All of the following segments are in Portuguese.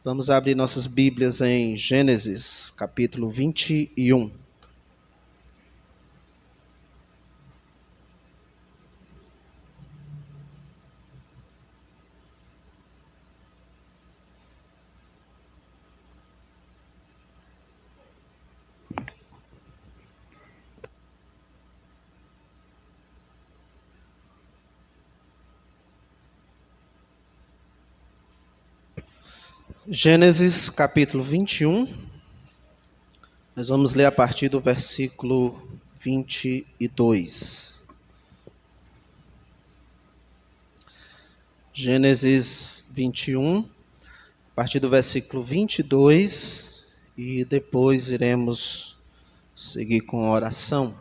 Vamos abrir nossas Bíblias em Gênesis, capítulo 21. Gênesis, capítulo 21. Nós vamos ler a partir do versículo 22. Gênesis 21, a partir do versículo 22, e depois iremos seguir com a oração.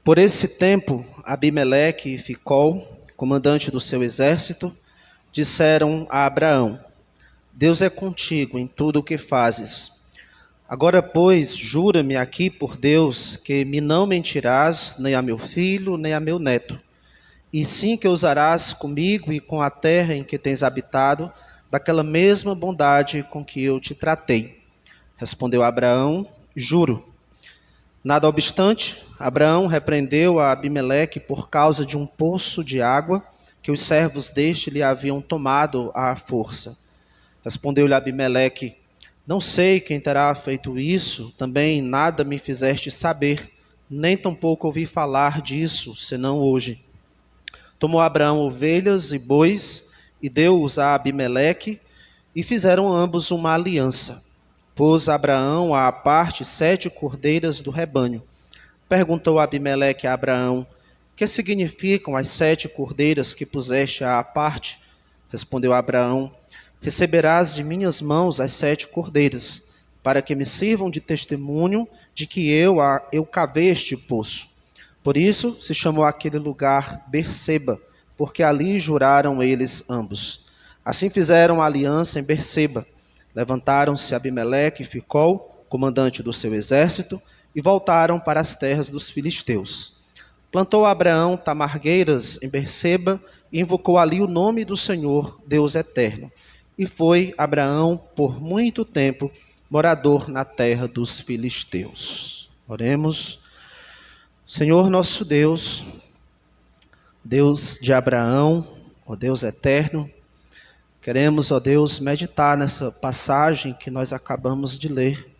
Por esse tempo, Abimeleque e Ficol, comandante do seu exército, disseram a Abraão: Deus é contigo em tudo o que fazes. Agora, pois, jura-me aqui por Deus que me não mentirás nem a meu filho, nem a meu neto, e sim que usarás comigo e com a terra em que tens habitado, daquela mesma bondade com que eu te tratei. Respondeu Abraão: Juro. Nada obstante, Abraão repreendeu a Abimeleque por causa de um poço de água que os servos deste lhe haviam tomado à força. Respondeu-lhe Abimeleque: Não sei quem terá feito isso, também nada me fizeste saber, nem tampouco ouvi falar disso, senão hoje. Tomou Abraão ovelhas e bois, e deu-os a Abimeleque, e fizeram ambos uma aliança. Pôs Abraão à parte 7 cordeiras do rebanho. Perguntou Abimeleque a Abraão: Que significam as 7 cordeiras que puseste à parte? Respondeu Abraão: Receberás de minhas mãos as 7 cordeiras, para que me sirvam de testemunho de que eu cavei este poço. Por isso se chamou aquele lugar Berseba, porque ali juraram eles ambos. Assim fizeram a aliança em Berseba. Levantaram-se Abimeleque e Ficol, comandante do seu exército, e voltaram para as terras dos filisteus. Plantou Abraão tamargueiras em Berseba e invocou ali o nome do Senhor, Deus eterno. E foi Abraão por muito tempo morador na terra dos filisteus. Oremos. Senhor nosso Deus, Deus de Abraão, ó Deus eterno, queremos, ó Deus, meditar nessa passagem que nós acabamos de ler,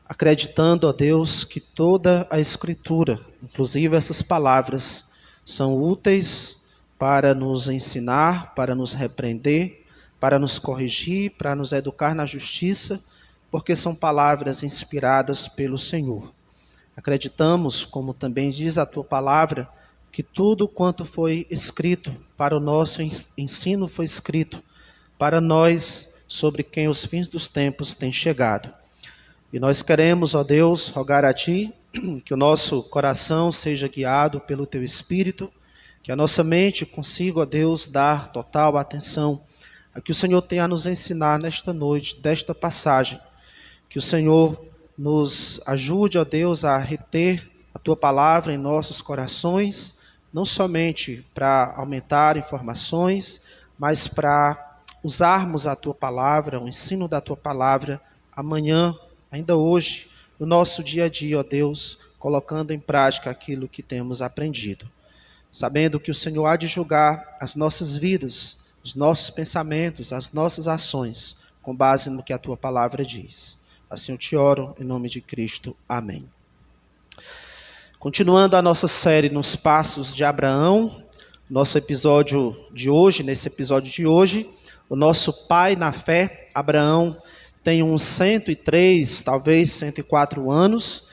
acreditando, ó Deus, que toda a Escritura, inclusive essas palavras, são úteis para nos ensinar, para nos repreender, para nos corrigir, para nos educar na justiça, porque são palavras inspiradas pelo Senhor. Acreditamos, como também diz a Tua palavra, que tudo quanto foi escrito para o nosso ensino foi escrito para nós, sobre quem os fins dos tempos têm chegado. E nós queremos, ó Deus, rogar a Ti que o nosso coração seja guiado pelo Teu Espírito, que a nossa mente consiga, ó Deus, dar total atenção a que o Senhor tem a nos ensinar nesta noite, desta passagem. Que o Senhor nos ajude, ó Deus, a reter a Tua palavra em nossos corações, não somente para aumentar informações, mas para usarmos a Tua palavra, o ensino da Tua palavra, amanhã, ainda hoje, no nosso dia a dia, ó Deus, colocando em prática aquilo que temos aprendido. Sabendo que o Senhor há de julgar as nossas vidas, os nossos pensamentos, as nossas ações, com base no que a Tua palavra diz. Assim eu te oro, em nome de Cristo. Amém. Continuando a nossa série nos passos de Abraão, nosso episódio de hoje, nesse episódio de hoje, o nosso pai na fé, Abraão, tem uns 103, talvez 104 anos,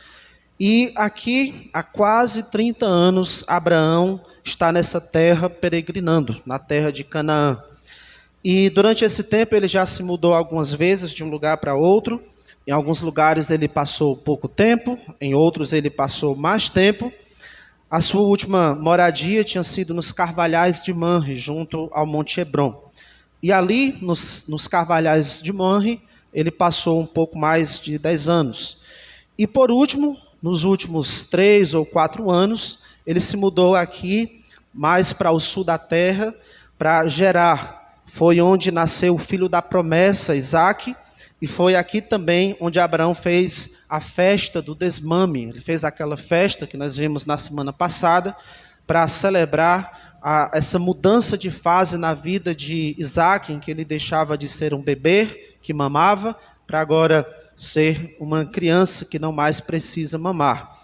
e aqui, há quase 30 anos, Abraão está nessa terra peregrinando, na terra de Canaã. E durante esse tempo ele já se mudou algumas vezes de um lugar para outro. Em alguns lugares ele passou pouco tempo, em outros ele passou mais tempo. A sua última moradia tinha sido nos Carvalhais de Manre, junto ao Monte Hebrom. E ali, nos Carvalhais de Manre, ele passou um pouco mais de 10 anos. E por último, nos últimos 3 ou 4 anos, ele se mudou aqui, mais para o sul da terra, para Gerar. Foi onde nasceu o filho da promessa, Isaque, e foi aqui também onde Abraão fez a festa do desmame. Ele fez aquela festa que nós vimos na semana passada para celebrar essa mudança de fase na vida de Isaque, em que ele deixava de ser um bebê que mamava, para agora ser uma criança que não mais precisa mamar.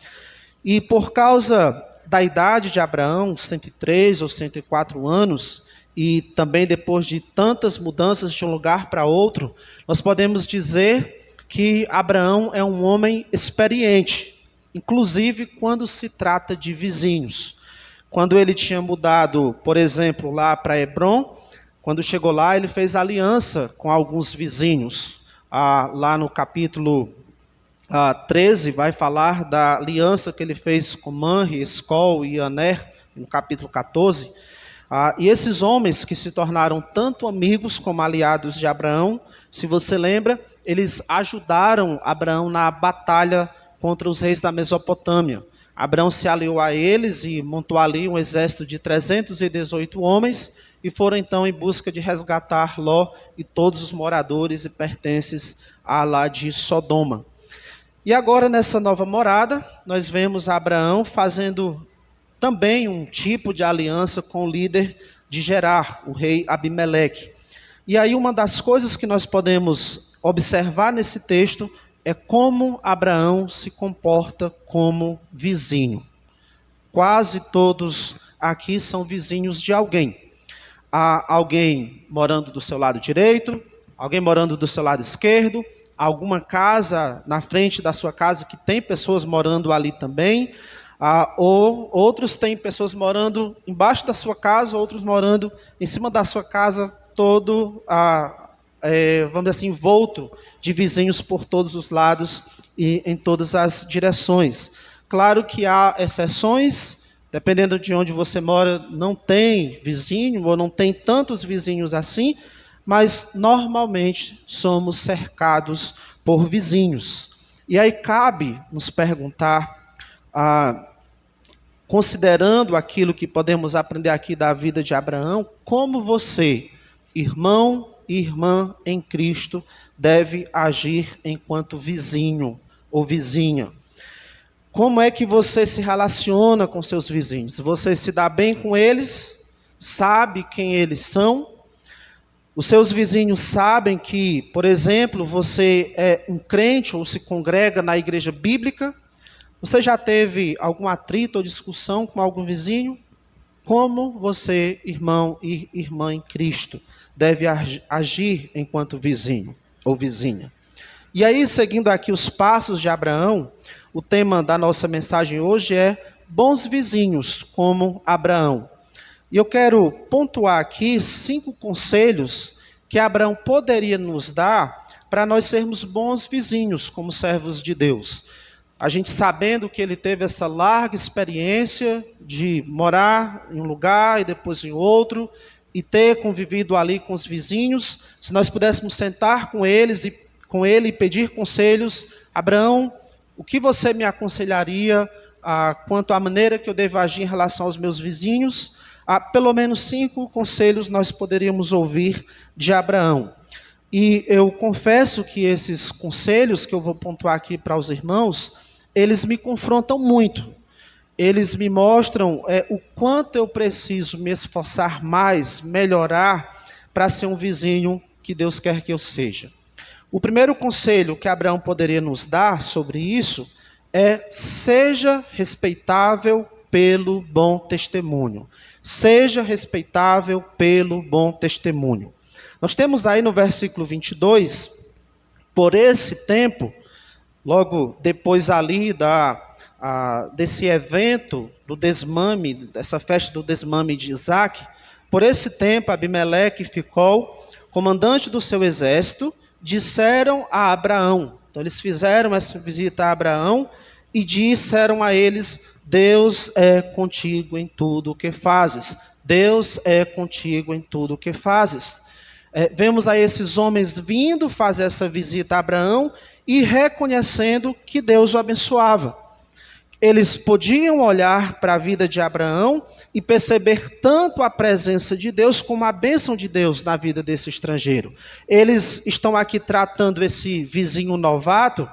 E por causa da idade de Abraão, 103 ou 104 anos, e também depois de tantas mudanças de um lugar para outro, nós podemos dizer que Abraão é um homem experiente, inclusive quando se trata de vizinhos. Quando ele tinha mudado, por exemplo, lá para Hebrom, quando chegou lá, ele fez aliança com alguns vizinhos. Lá no capítulo 13, vai falar da aliança que ele fez com Manre, Escol e Aner, no capítulo 14. E esses homens que se tornaram tanto amigos como aliados de Abraão, se você lembra, eles ajudaram Abraão na batalha contra os reis da Mesopotâmia. Abraão se aliou a eles e montou ali um exército de 318 homens e foram então em busca de resgatar Ló e todos os moradores e pertences lá de Sodoma. E agora nessa nova morada, nós vemos Abraão fazendo também um tipo de aliança com o líder de Gerar, o rei Abimeleque. E aí uma das coisas que nós podemos observar nesse texto é como Abraão se comporta como vizinho. Quase todos aqui são vizinhos de alguém. Há alguém morando do seu lado direito, alguém morando do seu lado esquerdo, alguma casa na frente da sua casa que tem pessoas morando ali também, ou outros têm pessoas morando embaixo da sua casa, outros morando em cima da sua casa, todo, vamos dizer assim, envolto de vizinhos por todos os lados e em todas as direções. Claro que há exceções, dependendo de onde você mora, não tem vizinho, ou não tem tantos vizinhos assim, mas normalmente somos cercados por vizinhos. E aí cabe nos perguntar, considerando aquilo que podemos aprender aqui da vida de Abraão, como você, irmão e irmã em Cristo, deve agir enquanto vizinho ou vizinha. Como é que você se relaciona com seus vizinhos? Você se dá bem com eles? Sabe quem eles são? Os seus vizinhos sabem que, por exemplo, você é um crente ou se congrega na igreja bíblica? Você já teve algum atrito ou discussão com algum vizinho? Como você, irmão e irmã em Cristo, deve agir enquanto vizinho ou vizinha? E aí, seguindo aqui os passos de Abraão, o tema da nossa mensagem hoje é bons vizinhos como Abraão. E eu quero pontuar aqui 5 conselhos que Abraão poderia nos dar para nós sermos bons vizinhos como servos de Deus. A gente sabendo que ele teve essa larga experiência de morar em um lugar e depois em outro, e ter convivido ali com os vizinhos, se nós pudéssemos sentar com eles e com ele e pedir conselhos, Abraão, o que você me aconselharia quanto à maneira que eu devo agir em relação aos meus vizinhos? Pelo menos 5 conselhos nós poderíamos ouvir de Abraão. E eu confesso que esses conselhos que eu vou pontuar aqui para os irmãos, eles me confrontam muito. Eles me mostram o quanto eu preciso me esforçar mais, melhorar, para ser um vizinho que Deus quer que eu seja. O primeiro conselho que Abraão poderia nos dar sobre isso é: seja respeitável pelo bom testemunho. Seja respeitável pelo bom testemunho. Nós temos aí no versículo 22, por esse tempo, logo depois ali desse evento do desmame, dessa festa do desmame de Isaque, por esse tempo Abimeleque e Ficol, comandante do seu exército, disseram a Abraão. Então eles fizeram essa visita a Abraão e disseram a eles: Deus é contigo em tudo o que fazes. Deus é contigo em tudo o que fazes. Vemos aí esses homens vindo fazer essa visita a Abraão e reconhecendo que Deus o abençoava. Eles podiam olhar para a vida de Abraão e perceber tanto a presença de Deus como a bênção de Deus na vida desse estrangeiro. Eles estão aqui tratando esse vizinho novato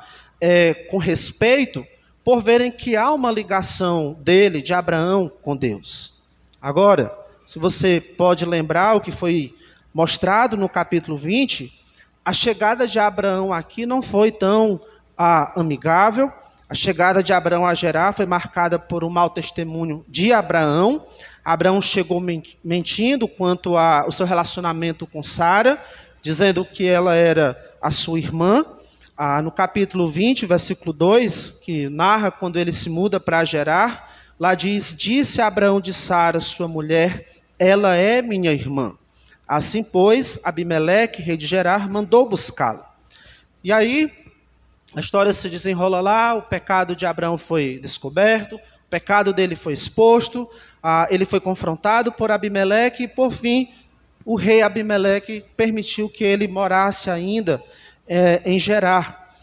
com respeito, por verem que há uma ligação dele, de Abraão, com Deus. Agora, se você pode lembrar o que foi mostrado no capítulo 20, a chegada de Abraão aqui não foi tão amigável. A chegada de Abraão a Gerar foi marcada por um mau testemunho de Abraão. Abraão chegou mentindo quanto ao seu relacionamento com Sara, dizendo que ela era a sua irmã. No capítulo 20, versículo 2, que narra quando ele se muda para Gerar, lá diz: disse Abraão de Sara, sua mulher, ela é minha irmã. Assim, pois, Abimeleque, rei de Gerar, mandou buscá-la. E aí, a história se desenrola lá, o pecado de Abraão foi descoberto, o pecado dele foi exposto, ele foi confrontado por Abimeleque e, por fim, o rei Abimeleque permitiu que ele morasse ainda em Gerar.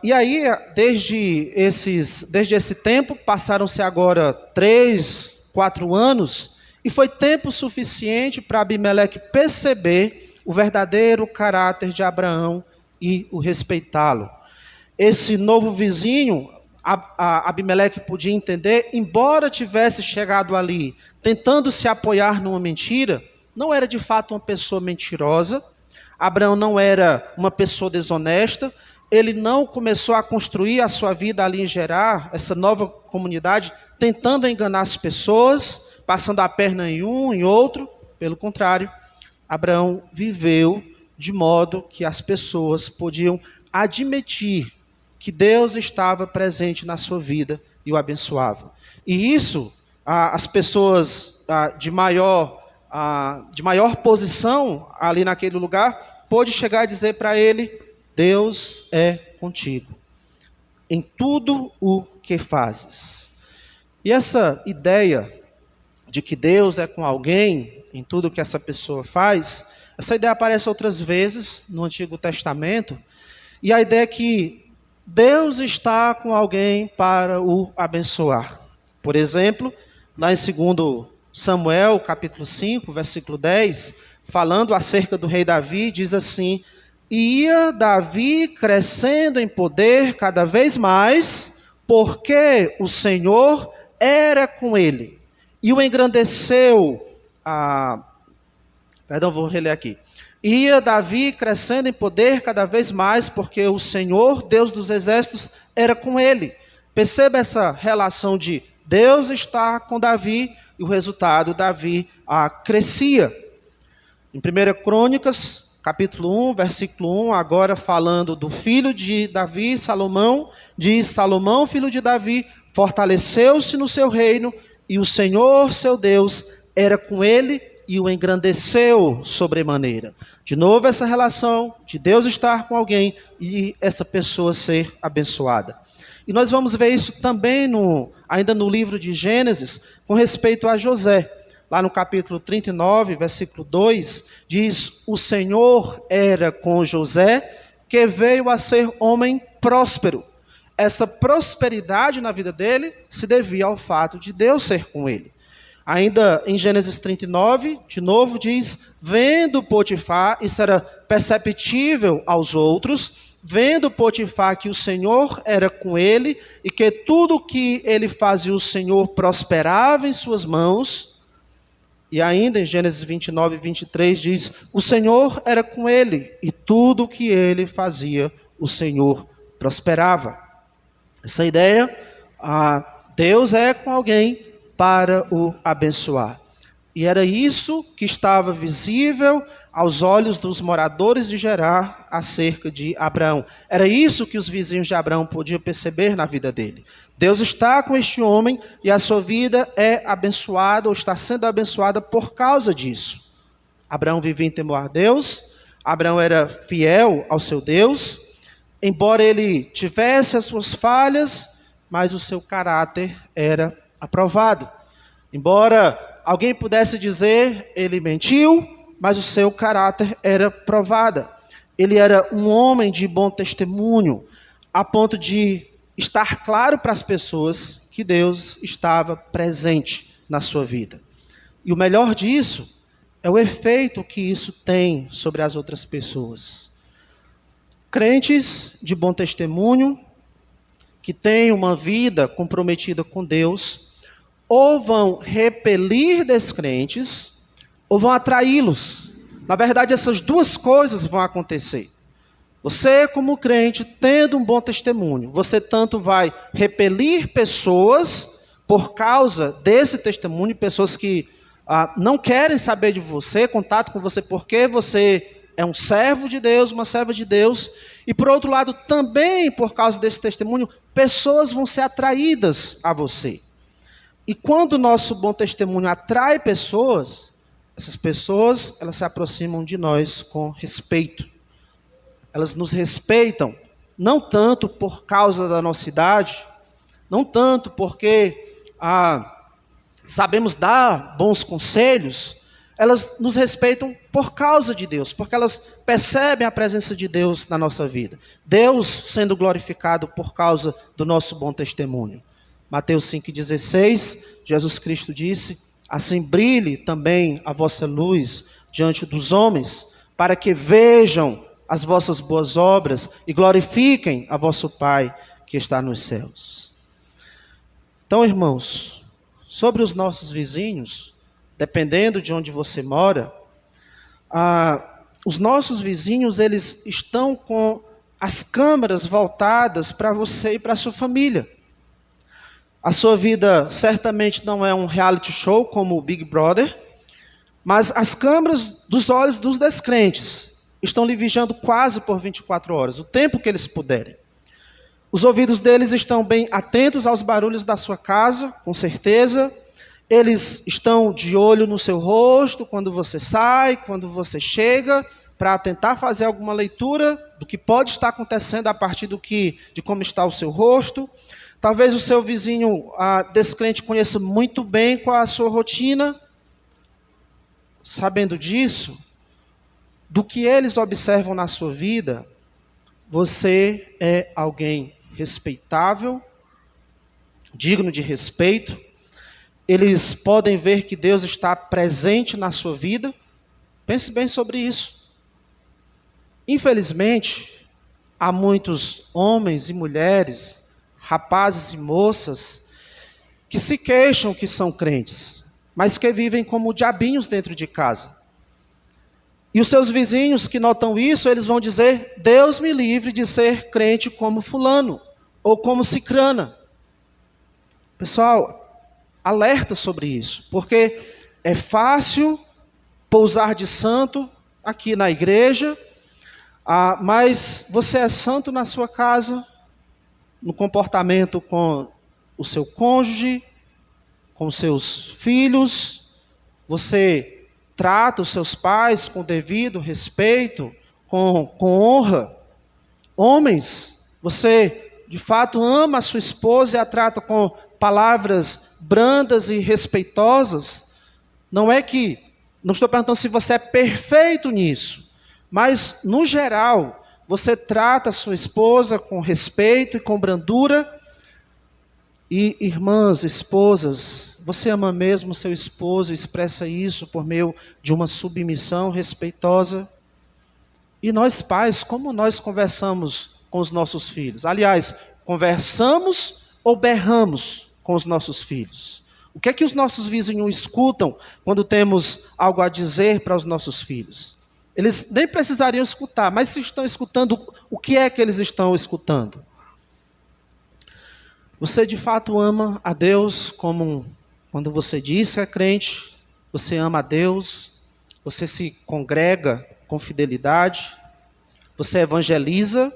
E aí, desde esse tempo, passaram-se agora 3, 4 anos, e foi tempo suficiente para Abimeleque perceber o verdadeiro caráter de Abraão e o respeitá-lo. Esse novo vizinho, Abimeleque podia entender, embora tivesse chegado ali tentando se apoiar numa mentira, não era de fato uma pessoa mentirosa. Abraão não era uma pessoa desonesta. Ele não começou a construir a sua vida ali em Gerar, essa nova comunidade, tentando enganar as pessoas, passando a perna em um, em outro. Pelo contrário, Abraão viveu de modo que as pessoas podiam admitir que Deus estava presente na sua vida e o abençoava. E isso, as pessoas de maior posição ali naquele lugar, pôde chegar a dizer para ele: Deus é contigo em tudo o que fazes. E essa ideia de que Deus é com alguém em tudo que essa pessoa faz, essa ideia aparece outras vezes no Antigo Testamento, e a ideia é que Deus está com alguém para o abençoar. Por exemplo, lá em 2 Samuel, capítulo 5, versículo 10, falando acerca do rei Davi, diz assim: ia Davi crescendo em poder cada vez mais, porque o Senhor era com ele, e o engrandeceu vou reler aqui. Ia Davi crescendo em poder cada vez mais, porque o Senhor, Deus dos exércitos, era com ele. Perceba essa relação de Deus estar com Davi, e o resultado, Davi crescia. Em 1 Crônicas, capítulo 1, versículo 1, agora falando do filho de Davi, Salomão, diz: Salomão, filho de Davi, fortaleceu-se no seu reino, e o Senhor, seu Deus, era com ele, e o engrandeceu sobremaneira. De novo, essa relação de Deus estar com alguém e essa pessoa ser abençoada. E nós vamos ver isso também ainda no livro de Gênesis, com respeito a José. Lá no capítulo 39, versículo 2, diz: o Senhor era com José, que veio a ser homem próspero. Essa prosperidade na vida dele se devia ao fato de Deus ser com ele. Ainda em Gênesis 39, de novo diz: vendo Potifar, isso era perceptível aos outros, vendo Potifar que o Senhor era com ele e que tudo que ele fazia o Senhor prosperava em suas mãos. E ainda em Gênesis 29 e 23 diz: o Senhor era com ele e tudo que ele fazia o Senhor prosperava. Essa ideia, Deus é com alguém para o abençoar. E era isso que estava visível aos olhos dos moradores de Gerar acerca de Abraão. Era isso que os vizinhos de Abraão podiam perceber na vida dele. Deus está com este homem e a sua vida é abençoada ou está sendo abençoada por causa disso. Abraão vivia em temor a Deus, Abraão era fiel ao seu Deus, embora ele tivesse as suas falhas, mas o seu caráter era aprovado. Embora alguém pudesse dizer, ele mentiu, mas o seu caráter era provado. Ele era um homem de bom testemunho, a ponto de estar claro para as pessoas que Deus estava presente na sua vida. E o melhor disso é o efeito que isso tem sobre as outras pessoas. Crentes de bom testemunho, que têm uma vida comprometida com Deus, ou vão repelir descrentes, ou vão atraí-los. Na verdade, essas duas coisas vão acontecer. Você, como crente, tendo um bom testemunho, você tanto vai repelir pessoas por causa desse testemunho, pessoas que não querem saber de você, contato com você, porque você é um servo de Deus, uma serva de Deus. E, por outro lado, também por causa desse testemunho, pessoas vão ser atraídas a você. E quando o nosso bom testemunho atrai pessoas, essas pessoas, elas se aproximam de nós com respeito. Elas nos respeitam, não tanto por causa da nossa idade, não tanto porque sabemos dar bons conselhos, elas nos respeitam por causa de Deus, porque elas percebem a presença de Deus na nossa vida. Deus sendo glorificado por causa do nosso bom testemunho. Mateus 5,16, Jesus Cristo disse: assim brilhe também a vossa luz diante dos homens, para que vejam as vossas boas obras e glorifiquem a vosso Pai que está nos céus. Então, irmãos, sobre os nossos vizinhos, dependendo de onde você mora, os nossos vizinhos, eles estão com as câmeras voltadas para você e para a sua família. A sua vida certamente não é um reality show como o Big Brother, mas as câmeras dos olhos dos descrentes estão lhe vigiando quase por 24 horas, o tempo que eles puderem. Os ouvidos deles estão bem atentos aos barulhos da sua casa, com certeza. Eles estão de olho no seu rosto, quando você sai, quando você chega, para tentar fazer alguma leitura do que pode estar acontecendo a partir de como está o seu rosto. Talvez o seu vizinho descrente conheça muito bem qual a sua rotina. Sabendo disso, do que eles observam na sua vida, você é alguém respeitável, digno de respeito. Eles podem ver que Deus está presente na sua vida. Pense bem sobre isso. Infelizmente, há muitos homens e mulheres, rapazes e moças, que se queixam que são crentes, mas que vivem como diabinhos dentro de casa. E os seus vizinhos que notam isso, eles vão dizer: Deus me livre de ser crente como fulano, ou como cicrana. Pessoal, alerta sobre isso, porque é fácil pousar de santo aqui na igreja, mas você é santo na sua casa, no comportamento com o seu cônjuge, com os seus filhos, você trata os seus pais com devido respeito, com honra. Homens, você de fato ama a sua esposa e a trata com palavras brandas e respeitosas. Não estou perguntando se você é perfeito nisso, mas no geral, você trata a sua esposa com respeito e com brandura. E irmãs, esposas, você ama mesmo seu esposo e expressa isso por meio de uma submissão respeitosa? E nós pais, como nós conversamos com os nossos filhos? Aliás, conversamos ou berramos com os nossos filhos? O que é que os nossos vizinhos escutam quando temos algo a dizer para os nossos filhos? Eles nem precisariam escutar, mas se estão escutando, o que é que eles estão escutando? Você de fato ama a Deus como quando você diz que é crente, você ama a Deus, você se congrega com fidelidade, você evangeliza,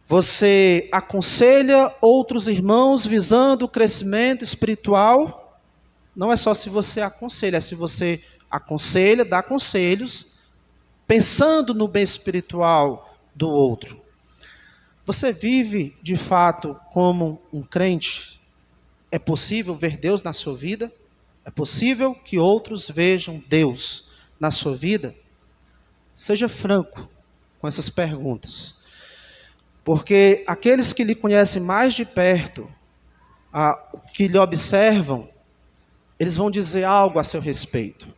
você aconselha outros irmãos visando o crescimento espiritual. Não é só se você aconselha, é se você aconselha, dá conselhos, pensando no bem espiritual do outro. Você vive, de fato, como um crente? É possível ver Deus na sua vida? É possível que outros vejam Deus na sua vida? Seja franco com essas perguntas. Porque aqueles que lhe conhecem mais de perto, que lhe observam, eles vão dizer algo a seu respeito.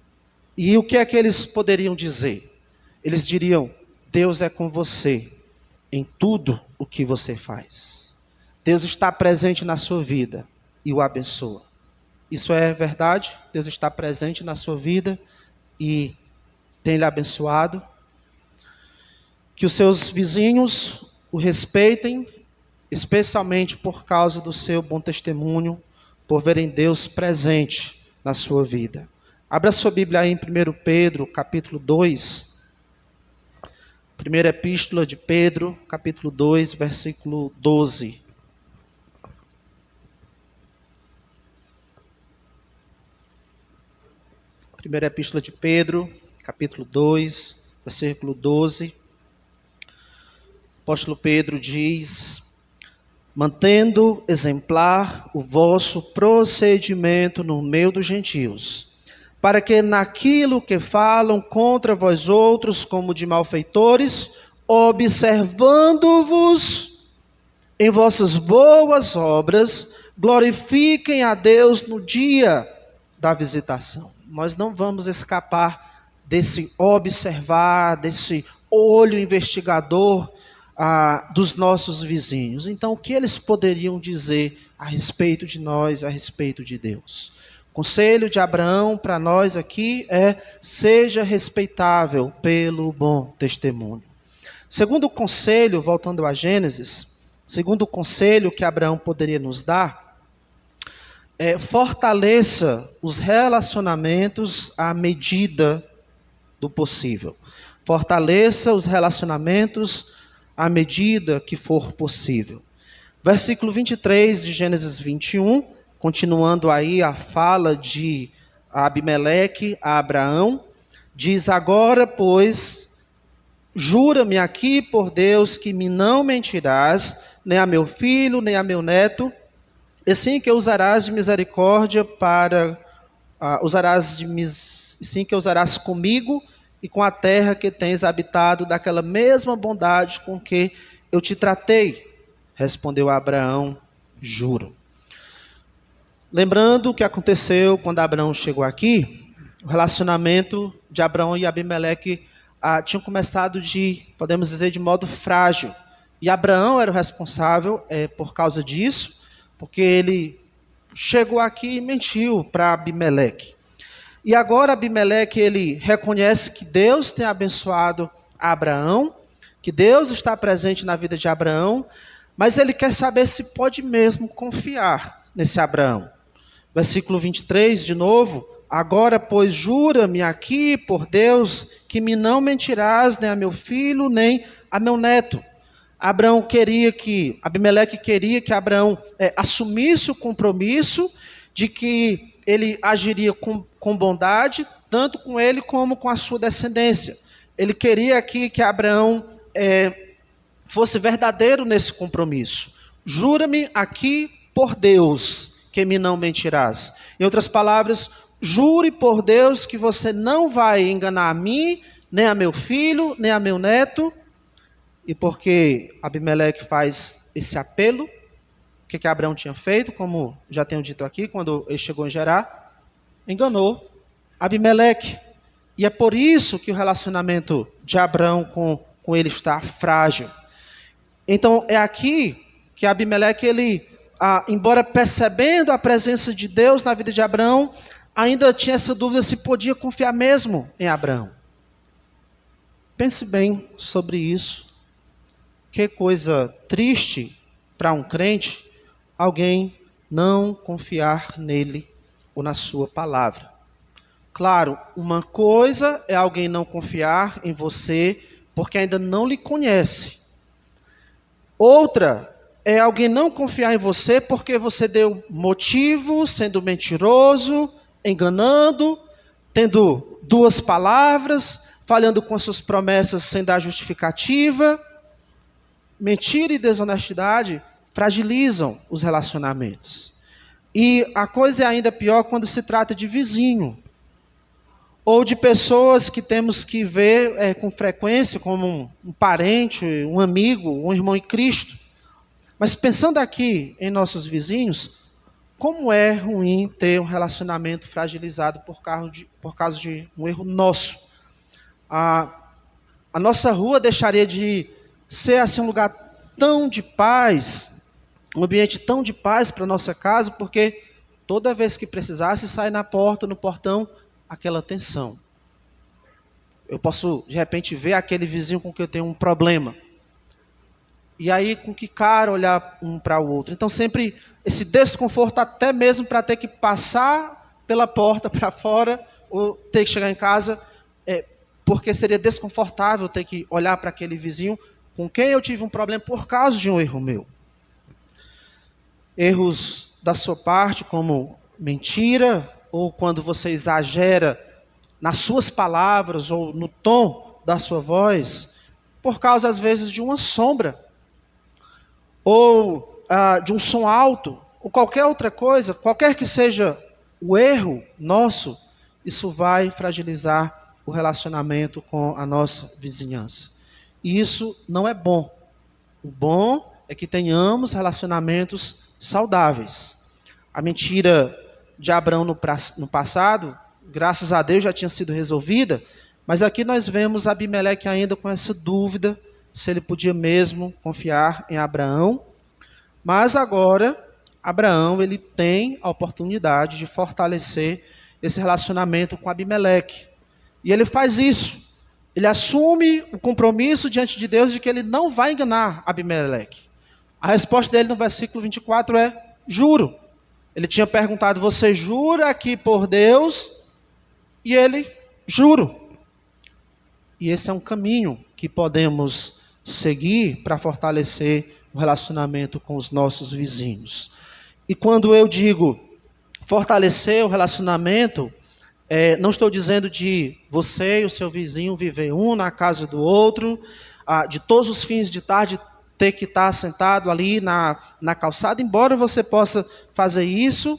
E o que é que eles poderiam dizer? Eles diriam: Deus é com você em tudo o que você faz. Deus está presente na sua vida e o abençoa. Isso é verdade? Deus está presente na sua vida e tem lhe abençoado. Que os seus vizinhos o respeitem, especialmente por causa do seu bom testemunho, por verem Deus presente na sua vida. Abra sua Bíblia aí em 1 Pedro, capítulo 2. Primeira epístola de Pedro, capítulo 2, versículo 12. Primeira epístola de Pedro, capítulo 2, versículo 12. O apóstolo Pedro diz: mantendo exemplar o vosso procedimento no meio dos gentios, para que naquilo que falam contra vós outros como de malfeitores, observando-vos em vossas boas obras, glorifiquem a Deus no dia da visitação. Nós não vamos escapar desse observar, desse olho investigador dos nossos vizinhos. Então, o que eles poderiam dizer a respeito de nós, a respeito de Deus? O conselho de Abraão para nós aqui é: seja respeitável pelo bom testemunho. Segundo conselho, voltando a Gênesis, segundo conselho que Abraão poderia nos dar, fortaleça os relacionamentos à medida do possível. Fortaleça os relacionamentos à medida que for possível. Versículo 23 de Gênesis 21, continuando aí a fala de Abimeleque a Abraão, diz: agora, pois, jura-me aqui por Deus que me não mentirás, nem a meu filho, nem a meu neto, e sim que usarás de misericórdia sim que usarás comigo e com a terra que tens habitado, daquela mesma bondade com que eu te tratei. Respondeu Abraão: juro. Lembrando o que aconteceu quando Abraão chegou aqui, o relacionamento de Abraão e Abimeleque tinha começado podemos dizer, de modo frágil. E Abraão era o responsável por causa disso, porque ele chegou aqui e mentiu para Abimeleque. E agora Abimeleque, ele reconhece que Deus tem abençoado Abraão, que Deus está presente na vida de Abraão, mas ele quer saber se pode mesmo confiar nesse Abraão. Versículo 23, de novo: agora, pois, jura-me aqui por Deus que me não mentirás, nem a meu filho, nem a meu neto. Abimeleque queria que Abraão assumisse o compromisso de que ele agiria com bondade, tanto com ele como com a sua descendência. Ele queria aqui que Abraão fosse verdadeiro nesse compromisso. Jura-me aqui por Deus que me não mentirás. Em outras palavras, jure por Deus que você não vai enganar a mim, nem a meu filho, nem a meu neto. E porque Abimeleque faz esse apelo, o que Abraão tinha feito, como já tenho dito aqui, quando ele chegou em Gerar? Enganou Abimeleque. E é por isso que o relacionamento de Abraão com ele está frágil. Então é aqui que Abimeleque, ele, embora percebendo a presença de Deus na vida de Abraão, ainda tinha essa dúvida se podia confiar mesmo em Abraão. Pense bem sobre isso. Que coisa triste para um crente alguém não confiar nele ou na sua palavra. Claro, uma coisa é alguém não confiar em você porque ainda não lhe conhece. Outra é alguém não confiar em você porque você deu motivo, sendo mentiroso, enganando, tendo duas palavras, falhando com suas promessas sem dar justificativa. Mentira e desonestidade fragilizam os relacionamentos. E a coisa é ainda pior quando se trata de vizinho. ou de pessoas que temos que ver com frequência, como um parente, um amigo, um irmão em Cristo. Mas pensando aqui em nossos vizinhos, como é ruim ter um relacionamento fragilizado por causa de um erro nosso. A nossa rua deixaria de ser assim um lugar tão de paz, um ambiente tão de paz para a nossa casa, porque toda vez que precisasse sair na porta, no portão, aquela tensão. Eu posso, de repente, ver aquele vizinho com quem eu tenho um problema. E aí, com que cara olhar um para o outro. Então, sempre esse desconforto, até mesmo para ter que passar pela porta para fora, ou ter que chegar em casa, porque seria desconfortável ter que olhar para aquele vizinho com quem eu tive um problema por causa de um erro meu. Erros da sua parte, como mentira, ou quando você exagera nas suas palavras, ou no tom da sua voz, por causa, às vezes, de uma sombra, ou de um som alto, ou qualquer outra coisa, qualquer que seja o erro nosso, isso vai fragilizar o relacionamento com a nossa vizinhança. E isso não é bom. O bom é que tenhamos relacionamentos saudáveis. A mentira de Abraão no passado, graças a Deus, já tinha sido resolvida, mas aqui nós vemos Abimeleque ainda com essa dúvida se ele podia mesmo confiar em Abraão. Mas agora, Abraão ele tem a oportunidade de fortalecer esse relacionamento com Abimeleque. E ele faz isso. Ele assume o compromisso diante de Deus de que ele não vai enganar Abimeleque. A resposta dele no versículo 24 é: juro. Ele tinha perguntado: você jura aqui por Deus? E ele: juro. E esse é um caminho que podemos seguir para fortalecer o relacionamento com os nossos vizinhos. E quando eu digo fortalecer o relacionamento, não estou dizendo de você e o seu vizinho viver um na casa do outro, de todos os fins de tarde ter que estar sentado ali na calçada, embora você possa fazer isso.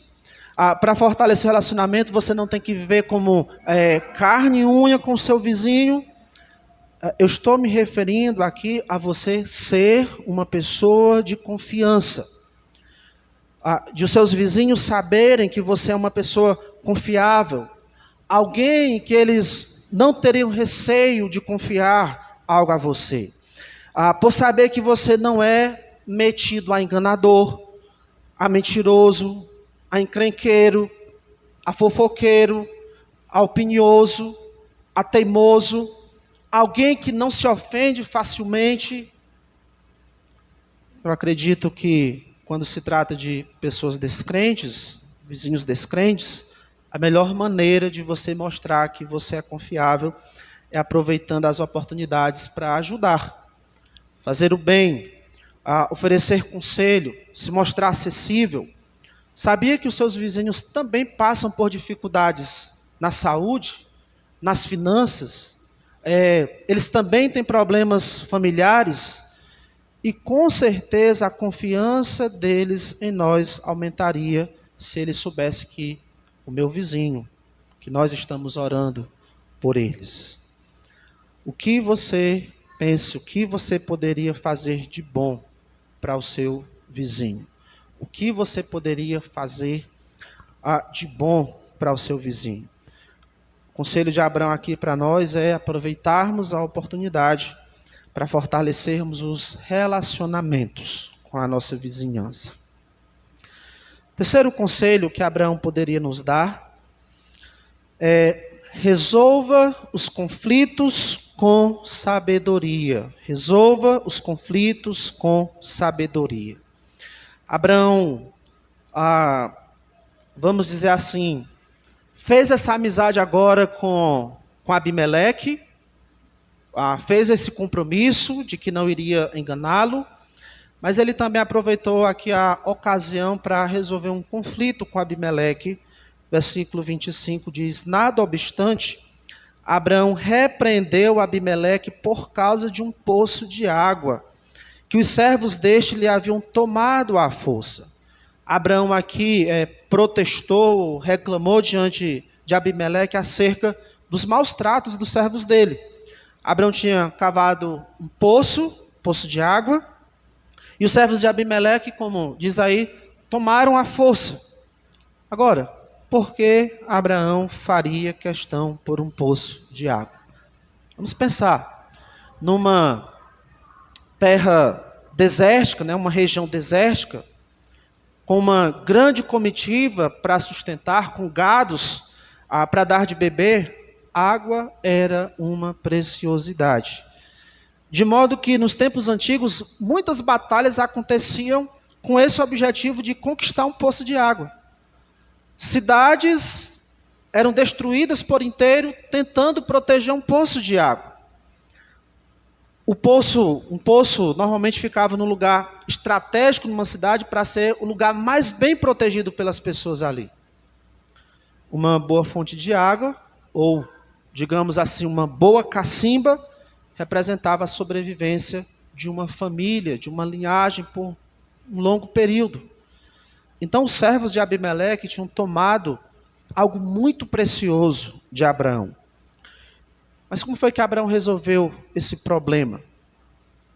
Para fortalecer o relacionamento, você não tem que viver como carne e unha com o seu vizinho. Eu estou me referindo aqui a você ser uma pessoa de confiança. De os seus vizinhos saberem que você é uma pessoa confiável. Alguém que eles não teriam receio de confiar algo a você. Por saber que você não é metido a enganador, a mentiroso, a encrenqueiro, a fofoqueiro, a opinioso, a teimoso, alguém que não se ofende facilmente. Eu acredito que quando se trata de pessoas descrentes, vizinhos descrentes, a melhor maneira de você mostrar que você é confiável é aproveitando as oportunidades para ajudar, fazer o bem, oferecer conselho, se mostrar acessível. Sabia que os seus vizinhos também passam por dificuldades na saúde, nas finanças? Eles também têm problemas familiares? E com certeza a confiança deles em nós aumentaria se eles soubessem que o meu vizinho, que nós estamos orando por eles. O que você pensa, o que você poderia fazer de bom para o seu vizinho? O que você poderia fazer de bom para o seu vizinho? O conselho de Abraão aqui para nós é aproveitarmos a oportunidade para fortalecermos os relacionamentos com a nossa vizinhança. Terceiro conselho que Abraão poderia nos dar é: resolva os conflitos com sabedoria. Resolva os conflitos com sabedoria. Abraão, vamos dizer assim, fez essa amizade agora com Abimeleque, fez esse compromisso de que não iria enganá-lo, mas ele também aproveitou aqui a ocasião para resolver um conflito com Abimeleque. Versículo 25 diz: nada obstante, Abraão repreendeu Abimeleque por causa de um poço de água, que os servos deste lhe haviam tomado à força. Abraão aqui protestou, reclamou diante de Abimeleque acerca dos maus tratos dos servos dele. Abraão tinha cavado um poço de água, e os servos de Abimeleque, como diz aí, tomaram a força. Agora, por que Abraão faria questão por um poço de água? Vamos pensar numa terra desértica, uma região desértica, com uma grande comitiva para sustentar, com gados para dar de beber. Água era uma preciosidade. De modo que nos tempos antigos, muitas batalhas aconteciam com esse objetivo de conquistar um poço de água. Cidades eram destruídas por inteiro, tentando proteger um poço de água. Um poço normalmente ficava num lugar estratégico numa cidade para ser o lugar mais bem protegido pelas pessoas ali. Uma boa fonte de água, ou, digamos assim, uma boa cacimba, representava a sobrevivência de uma família, de uma linhagem por um longo período. Então os servos de Abimeleque tinham tomado algo muito precioso de Abraão. Mas como foi que Abraão resolveu esse problema?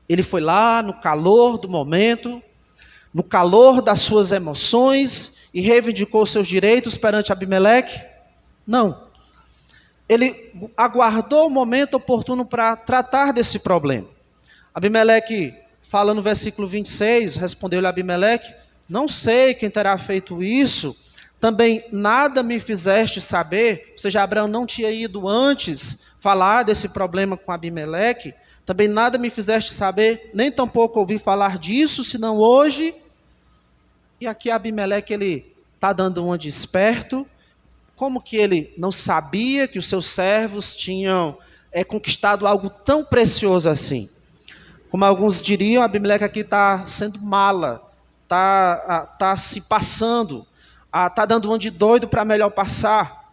Ele foi lá no calor do momento, no calor das suas emoções, e reivindicou seus direitos perante Abimeleque? Não. Ele aguardou o momento oportuno para tratar desse problema. Abimeleque, fala no versículo 26, respondeu-lhe Abimeleque: não sei quem terá feito isso, também nada me fizeste saber. Ou seja, Abraão não tinha ido antes falar desse problema com Abimeleque, também nada me fizeste saber, nem tampouco ouvi falar disso, senão hoje. E aqui Abimeleque, ele está dando uma de esperto. Como que ele não sabia que os seus servos tinham conquistado algo tão precioso assim? Como alguns diriam, Abimeleque aqui está sendo mala, está se passando, está dando uma de doido para melhor passar.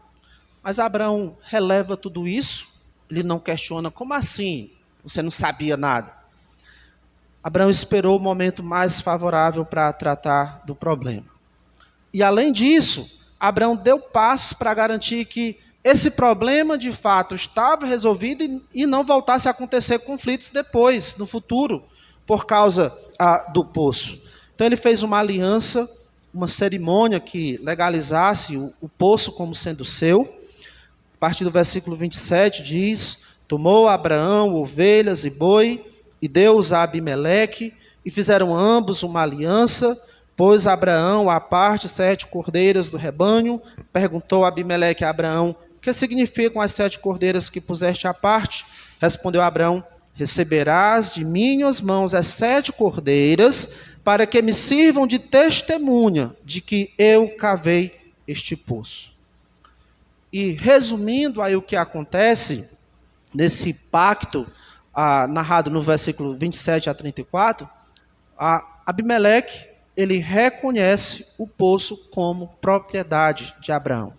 Mas Abraão releva tudo isso, ele não questiona, como assim? Você não sabia nada. Abraão esperou o momento mais favorável para tratar do problema. E além disso, Abraão deu passos para garantir que esse problema, de fato, estava resolvido e não voltasse a acontecer conflitos depois, no futuro, por causa do poço. Então ele fez uma aliança, uma cerimônia que legalizasse o poço como sendo seu. A partir do versículo 27 diz: tomou Abraão ovelhas e boi, e deu-os a Abimeleque, e fizeram ambos uma aliança. Pôs Abraão à parte 7 cordeiras do rebanho. Perguntou Abimeleque a Abraão: o que significam as 7 cordeiras que puseste à parte? Respondeu Abraão: receberás de minhas mãos as 7 cordeiras, para que me sirvam de testemunha de que eu cavei este poço. E resumindo aí o que acontece nesse pacto, narrado no versículo 27 a 34, Abimeleque, ele reconhece o poço como propriedade de Abraão.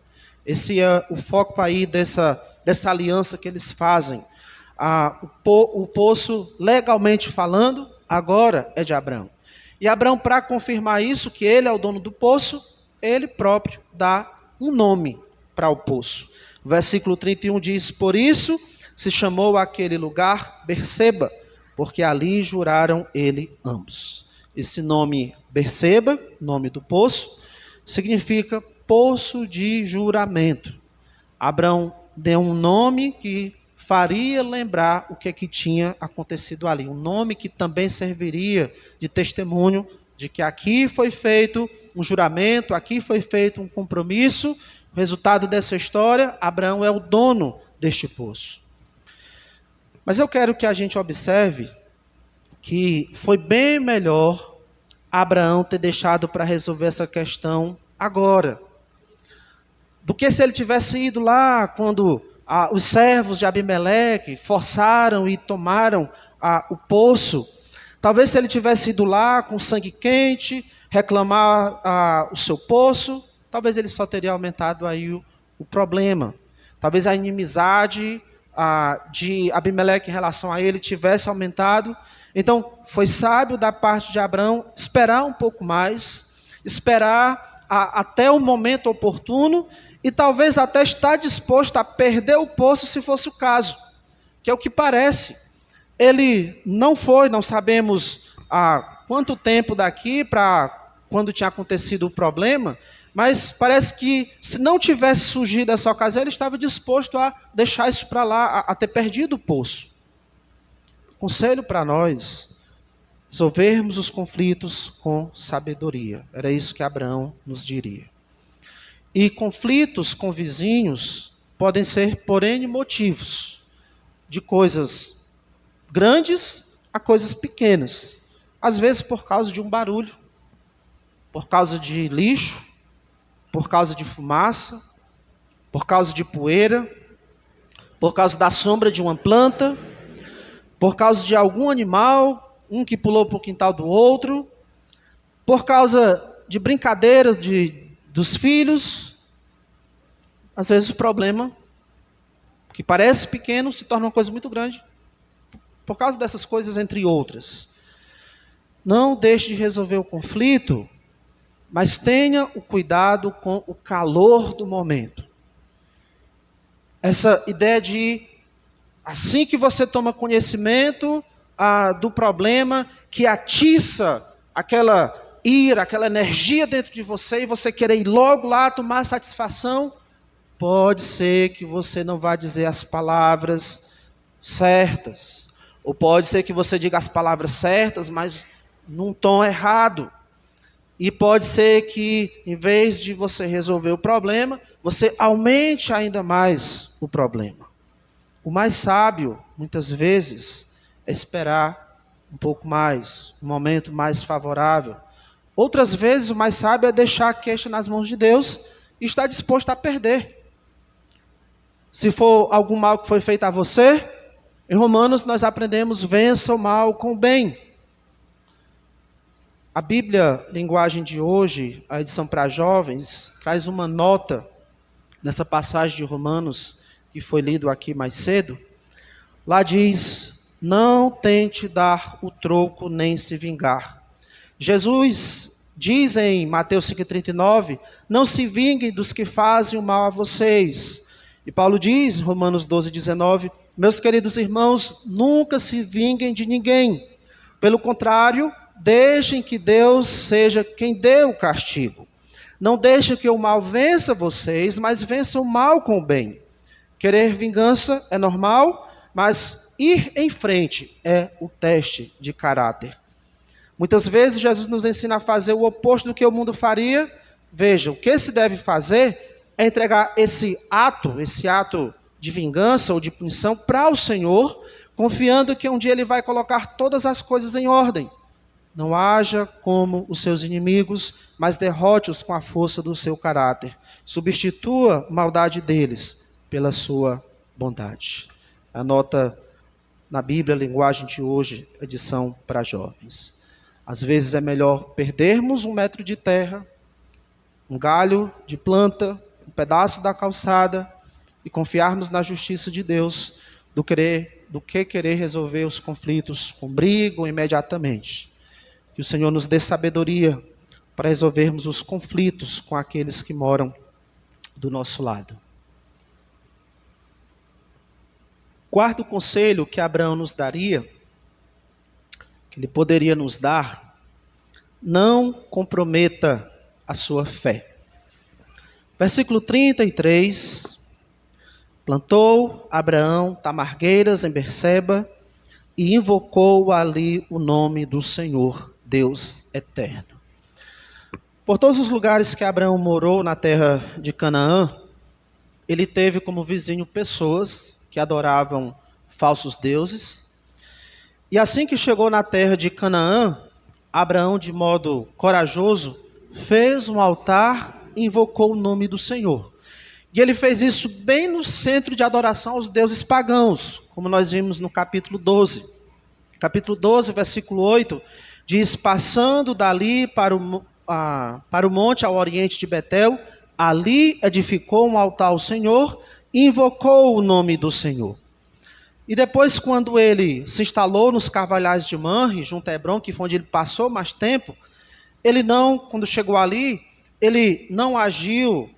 Esse é o foco aí dessa aliança que eles fazem. O poço, legalmente falando, agora é de Abraão. E Abraão, para confirmar isso, que ele é o dono do poço, ele próprio dá um nome para o poço. O versículo 31 diz: por isso se chamou aquele lugar Berseba, porque ali juraram ele ambos. Esse nome Berseba, nome do poço, significa poço de juramento. Abraão deu um nome que faria lembrar o que tinha acontecido ali. Um nome que também serviria de testemunho de que aqui foi feito um juramento, aqui foi feito um compromisso. O resultado dessa história, Abraão é o dono deste poço. Mas eu quero que a gente observe que foi bem melhor Abraão ter deixado para resolver essa questão agora, do que se ele tivesse ido lá quando os servos de Abimeleque forçaram e tomaram o poço. Talvez se ele tivesse ido lá com sangue quente, reclamar o seu poço, talvez ele só teria aumentado aí o problema. Talvez a inimizade de Abimeleque em relação a ele tivesse aumentado. Então, foi sábio da parte de Abraão esperar um pouco mais, esperar até o momento oportuno, e talvez até está disposto a perder o poço se fosse o caso, que é o que parece. Ele não foi, não sabemos há quanto tempo daqui para quando tinha acontecido o problema, mas parece que se não tivesse surgido essa ocasião, ele estava disposto a deixar isso para lá, a ter perdido o poço. Conselho para nós: resolvermos os conflitos com sabedoria. Era isso que Abraão nos diria. E conflitos com vizinhos podem ser por N motivos, de coisas grandes a coisas pequenas. Às vezes por causa de um barulho, por causa de lixo, por causa de fumaça, por causa de poeira, por causa da sombra de uma planta, por causa de algum animal, um que pulou para o quintal do outro, por causa de brincadeiras dos filhos. Às vezes o problema, que parece pequeno, se torna uma coisa muito grande, por causa dessas coisas, entre outras. Não deixe de resolver o conflito, mas tenha o cuidado com o calor do momento. Essa ideia de, assim que você toma conhecimento do problema, que atiça aquela ira, aquela energia dentro de você, e você querer ir logo lá tomar satisfação, pode ser que você não vá dizer as palavras certas. Ou pode ser que você diga as palavras certas, mas num tom errado. E pode ser que, em vez de você resolver o problema, você aumente ainda mais o problema. O mais sábio, muitas vezes, é esperar um pouco mais, um momento mais favorável. Outras vezes, o mais sábio é deixar a queixa nas mãos de Deus e estar disposto a perder. Se for algum mal que foi feito a você, em Romanos nós aprendemos: vença o mal com o bem. A Bíblia, linguagem de hoje, a edição para jovens, traz uma nota nessa passagem de Romanos, que foi lido aqui mais cedo. Lá diz: não tente dar o troco nem se vingar. Jesus diz em Mateus 5,39, não se vinguem dos que fazem o mal a vocês. E Paulo diz, Romanos 12,19, meus queridos irmãos, nunca se vinguem de ninguém. Pelo contrário, deixem que Deus seja quem dê o castigo. Não deixem que o mal vença vocês, mas vença o mal com o bem. Querer vingança é normal, mas ir em frente é o teste de caráter. Muitas vezes Jesus nos ensina a fazer o oposto do que o mundo faria. Veja, o que se deve fazer é entregar esse ato de vingança ou de punição para o Senhor, confiando que um dia Ele vai colocar todas as coisas em ordem. Não haja como os seus inimigos, mas derrote-os com a força do seu caráter. Substitua a maldade deles pela sua bondade. Anota na Bíblia, a linguagem de hoje, edição para jovens. Às vezes é melhor perdermos 1 metro de terra, um galho de planta, um pedaço da calçada, e confiarmos na justiça de Deus, do que querer resolver os conflitos com briga imediatamente. Que o Senhor nos dê sabedoria para resolvermos os conflitos com aqueles que moram do nosso lado. Quarto conselho que Abraão nos daria, que ele poderia nos dar: não comprometa a sua fé. Versículo 33, plantou Abraão tamargueiras em Berseba e invocou ali o nome do Senhor, Deus eterno. Por todos os lugares que Abraão morou na terra de Canaã, ele teve como vizinho pessoas que adoravam falsos deuses. E assim que chegou na terra de Canaã, Abraão, de modo corajoso, fez um altar e invocou o nome do Senhor. E ele fez isso bem no centro de adoração aos deuses pagãos, como nós vimos no capítulo 12. Capítulo 12, versículo 8, diz: passando dali para o monte ao oriente de Betel, ali edificou um altar ao Senhor e invocou o nome do Senhor. E depois, quando ele se instalou nos carvalhais de Manre, junto a Hebron, que foi onde ele passou mais tempo, quando chegou ali, ele não agiu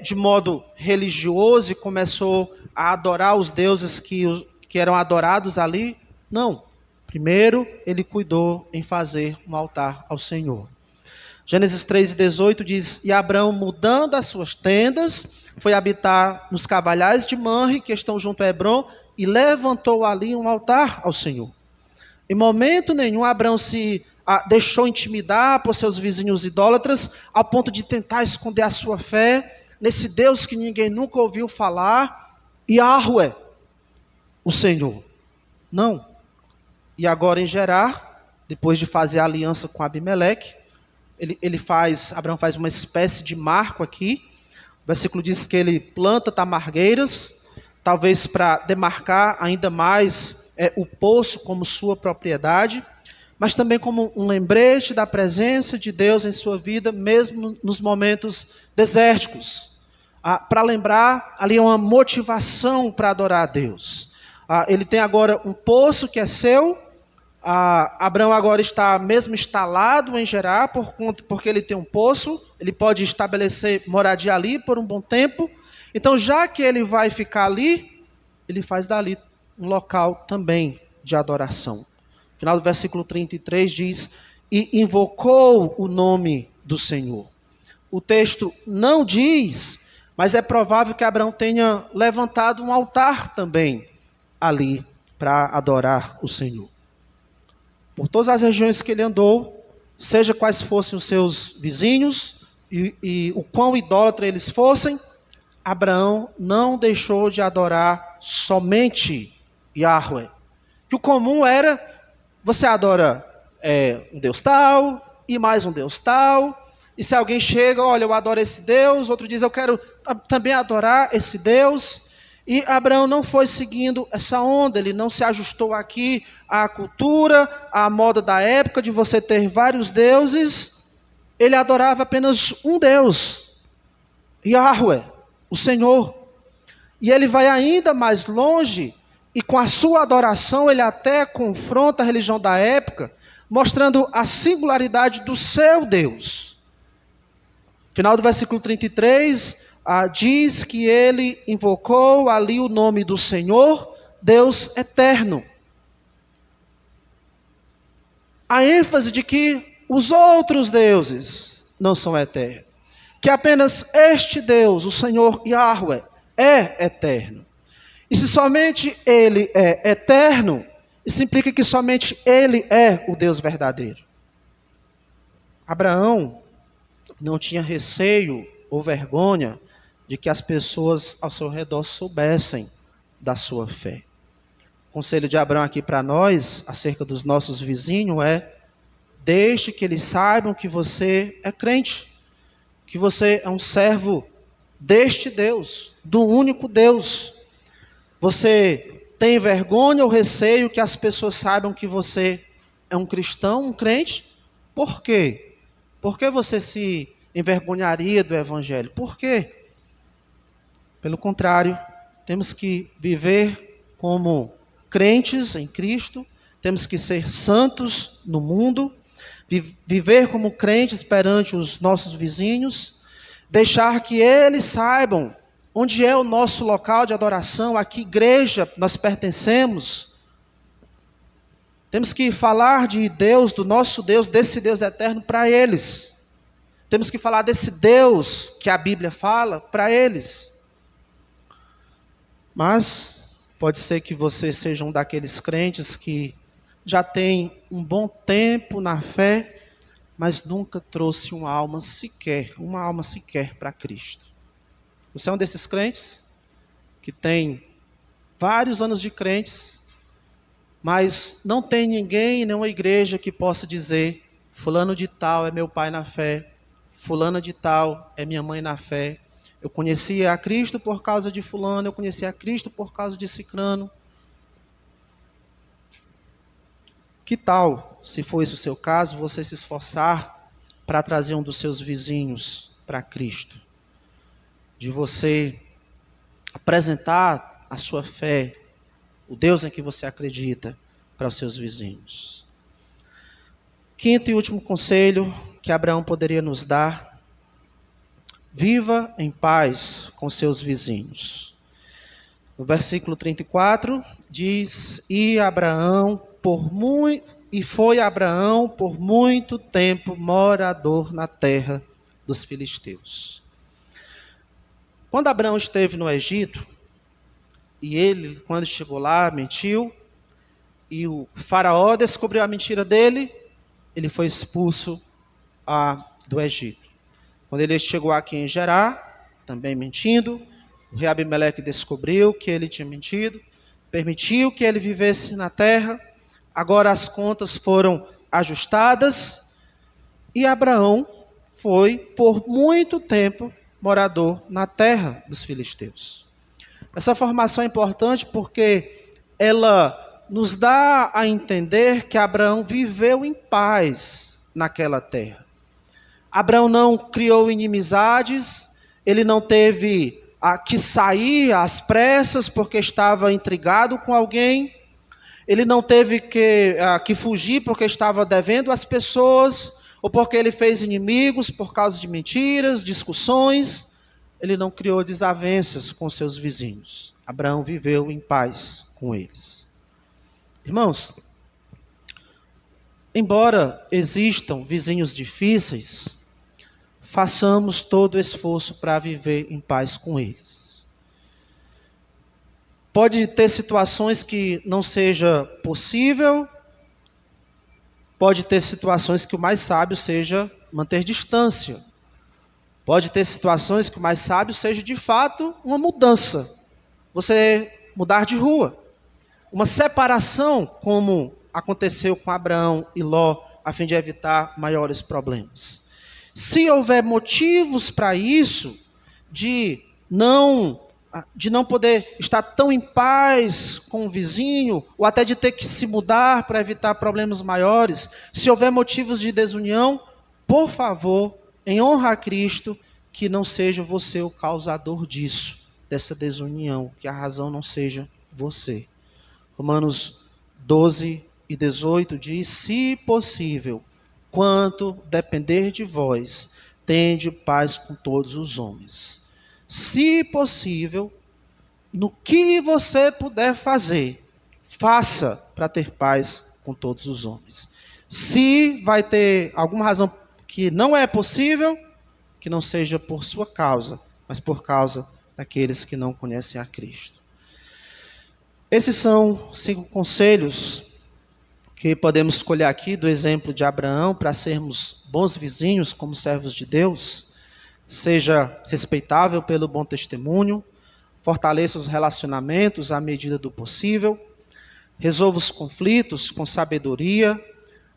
de modo religioso e começou a adorar os deuses que eram adorados ali. Não. Primeiro, ele cuidou em fazer um altar ao Senhor. Gênesis 3:18 diz: E Abraão, mudando as suas tendas, foi habitar nos cavalhais de Manre, que estão junto a Hebrom, e levantou ali um altar ao Senhor. Em momento nenhum, Abraão se deixou intimidar por seus vizinhos idólatras, ao ponto de tentar esconder a sua fé nesse Deus que ninguém nunca ouviu falar, Yahweh, o Senhor. Não. E agora em Gerar, depois de fazer a aliança com Abimeleque, Abraão faz uma espécie de marco aqui. O versículo diz que ele planta tamargueiras, talvez para demarcar ainda mais o poço como sua propriedade, mas também como um lembrete da presença de Deus em sua vida, mesmo nos momentos desérticos. Para lembrar, ali é uma motivação para adorar a Deus. Ele tem agora um poço que é seu. Abraão agora está mesmo instalado em Gerar, porque ele tem um poço, ele pode estabelecer moradia ali por um bom tempo. Então, já que ele vai ficar ali, ele faz dali um local também de adoração. No final do versículo 33 diz: E invocou o nome do Senhor. O texto não diz, mas é provável que Abraão tenha levantado um altar também ali para adorar o Senhor. Por todas as regiões que ele andou, seja quais fossem os seus vizinhos e o quão idólatra eles fossem, Abraão não deixou de adorar somente Yahweh. Que o comum era, você adora um Deus tal, e mais um Deus tal, e se alguém chega, olha, eu adoro esse Deus, outro diz, eu quero também adorar esse Deus. E Abraão não foi seguindo essa onda, ele não se ajustou aqui à cultura, à moda da época de você ter vários deuses. Ele adorava apenas um Deus, Yahweh, o Senhor. E ele vai ainda mais longe, e com a sua adoração ele até confronta a religião da época, mostrando a singularidade do seu Deus. Final do versículo 33, diz que ele invocou ali o nome do Senhor, Deus eterno. A ênfase de que os outros deuses não são eternos. Que apenas este Deus, o Senhor Yahweh, é eterno. E se somente ele é eterno, isso implica que somente ele é o Deus verdadeiro. Abraão não tinha receio ou vergonha de que as pessoas ao seu redor soubessem da sua fé. O conselho de Abraão aqui para nós, acerca dos nossos vizinhos, é: deixe que eles saibam que você é crente, que você é um servo deste Deus, do único Deus. Você tem vergonha ou receio que as pessoas saibam que você é um cristão, um crente? Por quê? Por que você se envergonharia do Evangelho? Por quê? Pelo contrário, temos que viver como crentes em Cristo, temos que ser santos no mundo, viver como crentes perante os nossos vizinhos, deixar que eles saibam onde é o nosso local de adoração, a que igreja nós pertencemos. Temos que falar de Deus, do nosso Deus, desse Deus eterno para eles. Temos que falar desse Deus que a Bíblia fala para eles. Mas pode ser que você seja um daqueles crentes que já tem um bom tempo na fé, mas nunca trouxe uma alma sequer para Cristo. Você é um desses crentes que tem vários anos de crentes, mas não tem ninguém, nenhuma igreja que possa dizer: fulano de tal é meu pai na fé, fulana de tal é minha mãe na fé. Eu conhecia a Cristo por causa de fulano, eu conhecia a Cristo por causa de cicrano. Que tal, se for esse o seu caso, você se esforçar para trazer um dos seus vizinhos para Cristo? De você apresentar a sua fé, o Deus em que você acredita, para os seus vizinhos. Quinto e último conselho que Abraão poderia nos dar: viva em paz com seus vizinhos. No versículo 34 diz: E foi Abraão por muito tempo morador na terra dos filisteus. Quando Abraão esteve no Egito, e ele, quando chegou lá, mentiu, e o faraó descobriu a mentira dele, ele foi expulso do Egito. Quando ele chegou aqui em Gerá, também mentindo, o rei Abimeleque descobriu que ele tinha mentido, permitiu que ele vivesse na terra. Agora as contas foram ajustadas e Abraão foi por muito tempo morador na terra dos filisteus. Essa formação é importante porque ela nos dá a entender que Abraão viveu em paz naquela terra. Abraão não criou inimizades, ele não teve que sair às pressas porque estava intrigado com alguém, ele não teve que fugir porque estava devendo às pessoas, ou porque ele fez inimigos por causa de mentiras, discussões. Ele não criou desavenças com seus vizinhos. Abraão viveu em paz com eles. Irmãos, embora existam vizinhos difíceis, façamos todo o esforço para viver em paz com eles. Pode ter situações que não seja possível, pode ter situações que o mais sábio seja manter distância. Pode ter situações que o mais sábio seja de fato uma mudança. Você mudar de rua. Uma separação, como aconteceu com Abraão e Ló, a fim de evitar maiores problemas. Se houver motivos para isso, de não poder estar tão em paz com o vizinho, ou até de ter que se mudar para evitar problemas maiores, se houver motivos de desunião, por favor, em honra a Cristo, que não seja você o causador disso, dessa desunião, que a razão não seja você. Romanos 12 e 18 diz: se possível, quanto depender de vós, tende paz com todos os homens. Se possível, no que você puder fazer, faça para ter paz com todos os homens. Se vai ter alguma razão que não é possível, que não seja por sua causa, mas por causa daqueles que não conhecem a Cristo. Esses são 5 conselhos que podemos escolher aqui do exemplo de Abraão para sermos bons vizinhos como servos de Deus. Seja respeitável pelo bom testemunho, fortaleça os relacionamentos à medida do possível, resolva os conflitos com sabedoria,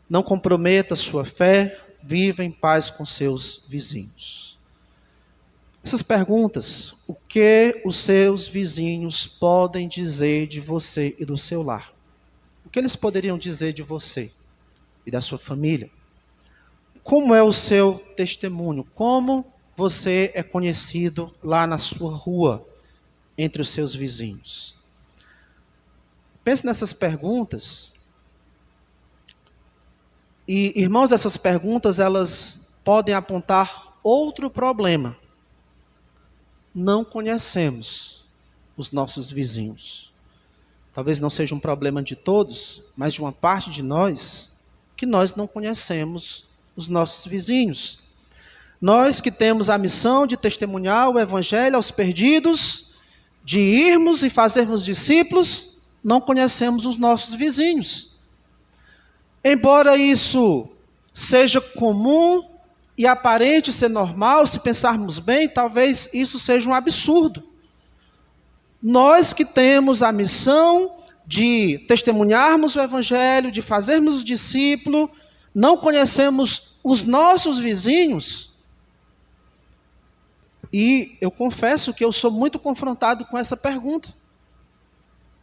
não comprometa sua fé, viva em paz com seus vizinhos. Essas perguntas: o que os seus vizinhos podem dizer de você e do seu lar? O que eles poderiam dizer de você e da sua família? Como é o seu testemunho? Como você é conhecido lá na sua rua, entre os seus vizinhos? Pense nessas perguntas. E, irmãos, essas perguntas, elas podem apontar outro problema. Não conhecemos os nossos vizinhos. Talvez não seja um problema de todos, mas de uma parte de nós, que nós não conhecemos os nossos vizinhos. Nós que temos a missão de testemunhar o Evangelho aos perdidos, de irmos e fazermos discípulos, não conhecemos os nossos vizinhos. Embora isso seja comum e aparente ser normal, se pensarmos bem, talvez isso seja um absurdo. Nós que temos a missão de testemunharmos o Evangelho, de fazermos discípulo, não conhecemos os nossos vizinhos. E eu confesso que eu sou muito confrontado com essa pergunta.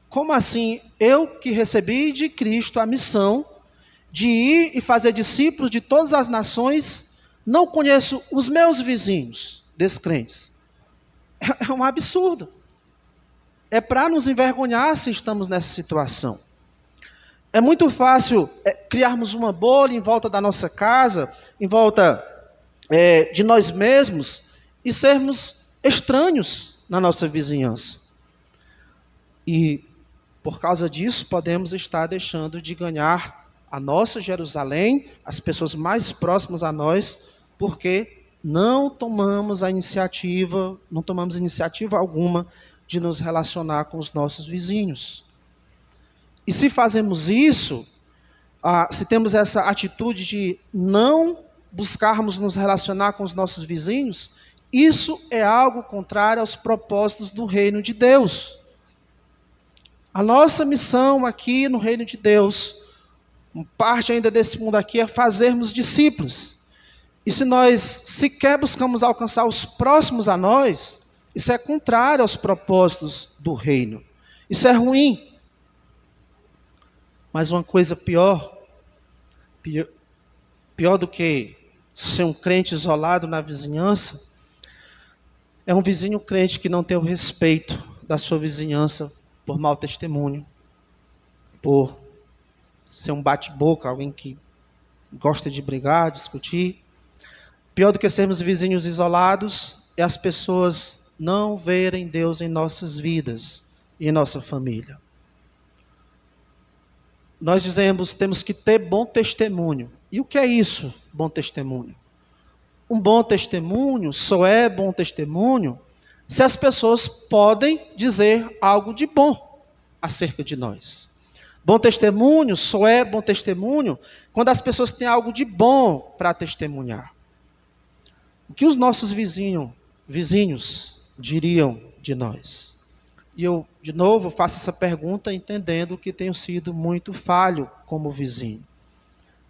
Como assim, eu que recebi de Cristo a missão de ir e fazer discípulos de todas as nações, não conheço os meus vizinhos descrentes? É um absurdo. É para nos envergonhar se estamos nessa situação. É muito fácil criarmos uma bolha em volta da nossa casa, em volta de nós mesmos, e sermos estranhos na nossa vizinhança. E, por causa disso, podemos estar deixando de ganhar a nossa Jerusalém, as pessoas mais próximas a nós, porque não tomamos iniciativa alguma de nos relacionar com os nossos vizinhos. E se fazemos isso, se temos essa atitude de não buscarmos nos relacionar com os nossos vizinhos, isso é algo contrário aos propósitos do reino de Deus. A nossa missão aqui no reino de Deus, parte ainda desse mundo aqui, é fazermos discípulos. E se nós sequer buscamos alcançar os próximos a nós, isso é contrário aos propósitos do reino. Isso é ruim. Mas uma coisa pior do que ser um crente isolado na vizinhança, é um vizinho crente que não tem o respeito da sua vizinhança por mau testemunho, por ser um bate-boca, alguém que gosta de brigar, discutir. Pior do que sermos vizinhos isolados é as pessoas não verem Deus em nossas vidas e em nossa família. Nós dizemos, temos que ter bom testemunho. E o que é isso, bom testemunho? Um bom testemunho só é bom testemunho se as pessoas podem dizer algo de bom acerca de nós. Bom testemunho só é bom testemunho quando as pessoas têm algo de bom para testemunhar. O que os nossos vizinhos diriam de nós? E eu, de novo, faço essa pergunta entendendo que tenho sido muito falho como vizinho.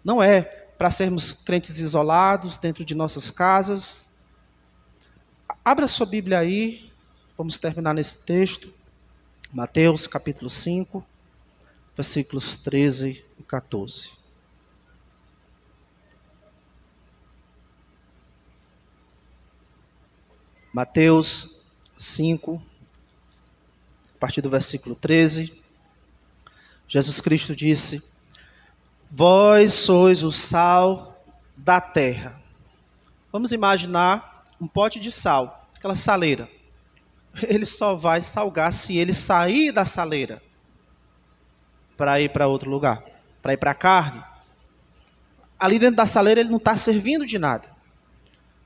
Não é para sermos crentes isolados dentro de nossas casas. Abra sua Bíblia aí, vamos terminar nesse texto. Mateus capítulo 5, versículos 13 e 14. Mateus 5, a partir do versículo 13, Jesus Cristo disse: vós sois o sal da terra. Vamos imaginar um pote de sal, aquela saleira. Ele só vai salgar se ele sair da saleira para ir para outro lugar, para ir para a carne. Ali dentro da saleira ele não está servindo de nada.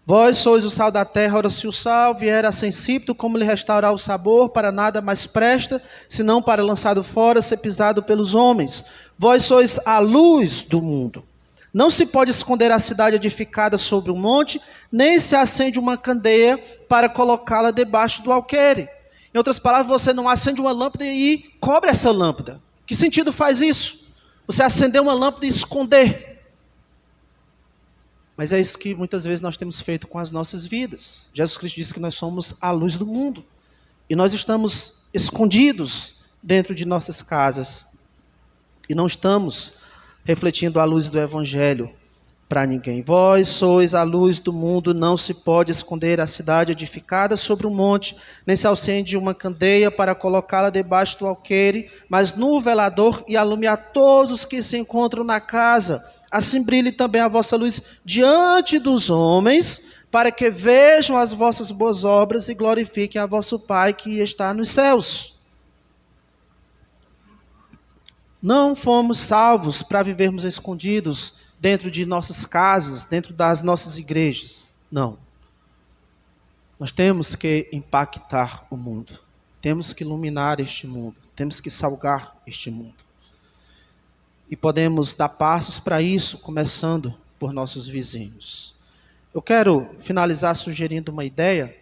Vós sois o sal da terra, ora se o sal vier a ser insípido, como lhe restaurar o sabor? Para nada mais presta, senão para lançado fora, ser pisado pelos homens. Vós sois a luz do mundo. Não se pode esconder a cidade edificada sobre um monte, nem se acende uma candeia para colocá-la debaixo do alqueire. Em outras palavras, você não acende uma lâmpada e cobre essa lâmpada. Que sentido faz isso? Você acender uma lâmpada e esconder. Mas é isso que muitas vezes nós temos feito com as nossas vidas. Jesus Cristo disse que nós somos a luz do mundo. E nós estamos escondidos dentro de nossas casas. E não estamos refletindo a luz do Evangelho para ninguém. Vós sois a luz do mundo, não se pode esconder a cidade edificada sobre um monte, nem se acende uma candeia para colocá-la debaixo do alqueire, mas no velador e alume a todos os que se encontram na casa. Assim brilhe também a vossa luz diante dos homens, para que vejam as vossas boas obras e glorifiquem a vosso Pai que está nos céus. Não fomos salvos para vivermos escondidos dentro de nossas casas, dentro das nossas igrejas. Não. Nós temos que impactar o mundo. Temos que iluminar este mundo. Temos que salgar este mundo. E podemos dar passos para isso, começando por nossos vizinhos. Eu quero finalizar sugerindo uma ideia.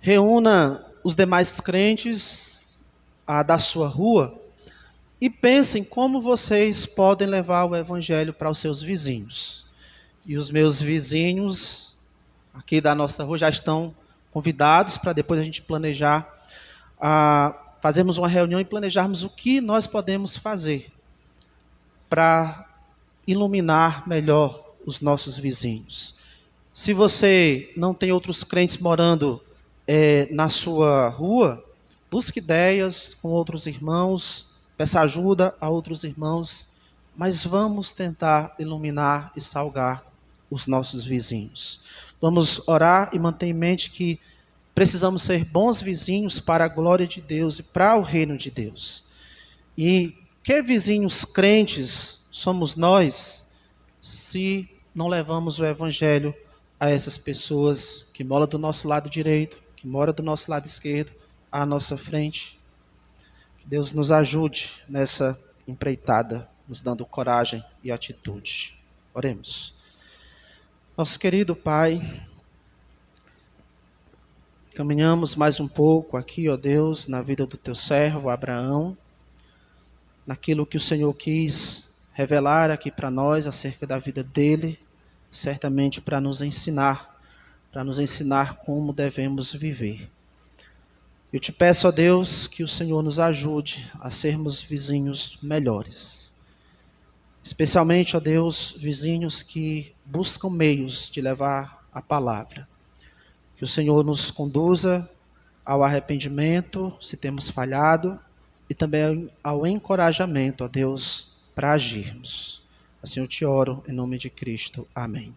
Reúna os demais crentes da sua rua e pensem como vocês podem levar o Evangelho para os seus vizinhos. E os meus vizinhos aqui da nossa rua já estão convidados para depois a gente planejar, fazermos uma reunião e planejarmos o que nós podemos fazer para iluminar melhor os nossos vizinhos. Se você não tem outros crentes morando na sua rua, busque ideias com outros irmãos, peça ajuda a outros irmãos, mas vamos tentar iluminar e salgar os nossos vizinhos. Vamos orar e manter em mente que precisamos ser bons vizinhos para a glória de Deus e para o reino de Deus. E que vizinhos crentes somos nós se não levamos o evangelho a essas pessoas que moram do nosso lado direito, que moram do nosso lado esquerdo, à nossa frente? Que Deus nos ajude nessa empreitada, nos dando coragem e atitude. Oremos. Nosso querido Pai, caminhamos mais um pouco aqui, ó Deus, na vida do teu servo Abraão, naquilo que o Senhor quis revelar aqui para nós acerca da vida dele, certamente para nos ensinar como devemos viver. Eu te peço, ó Deus, que o Senhor nos ajude a sermos vizinhos melhores. Especialmente, ó Deus, vizinhos que buscam meios de levar a palavra. Que o Senhor nos conduza ao arrependimento, se temos falhado, e também ao encorajamento, ó Deus, para agirmos. Assim eu te oro, em nome de Cristo. Amém.